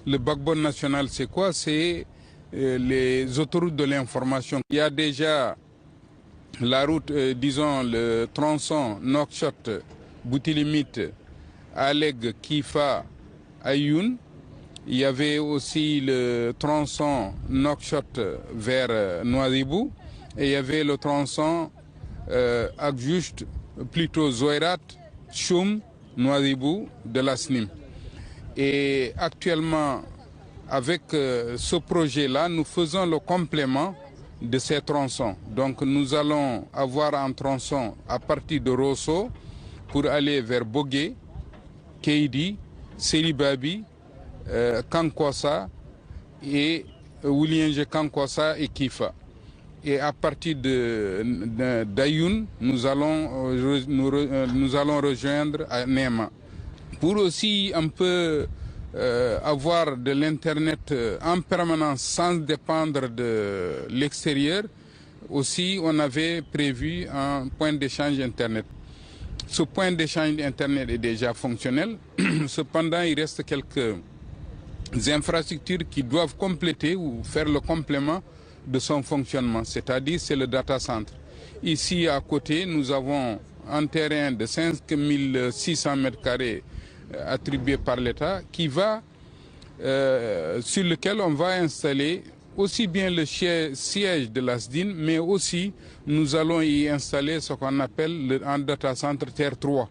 Le backbone national, c'est quoi? C'est les autoroutes de l'information. Il y a déjà la route, disons le tronçon Nouakchott-Boutilimite, Aleg, Kifa, Ayoun. Il y avait aussi le tronçon Nouakchott vers Nouadhibou. Et il y avait le tronçon Agjucht, plutôt Zoirat, Choum, Nouadhibou de la SNIM. Et actuellement, avec ce projet-là, nous faisons le complément de ces tronçons. Donc nous allons avoir un tronçon à partir de Rosso pour aller vers Bogué, Keidi, Seribabi, Kankossa et Oulienge Kankossa et Kifa. Et à partir d'Ayoun, nous allons rejoindre Nema. Pour aussi un peu avoir de l'Internet en permanence sans dépendre de l'extérieur, aussi on avait prévu un point d'échange Internet. Ce point d'échange Internet est déjà fonctionnel. Cependant, il reste quelques infrastructures qui doivent compléter ou faire le complément de son fonctionnement, c'est-à-dire c'est le data center. Ici à côté, nous avons un terrain de 5600 m² attribué par l'État sur lequel on va installer aussi bien le siège de la SDIN, mais aussi nous allons y installer ce qu'on appelle un data center Terre 3.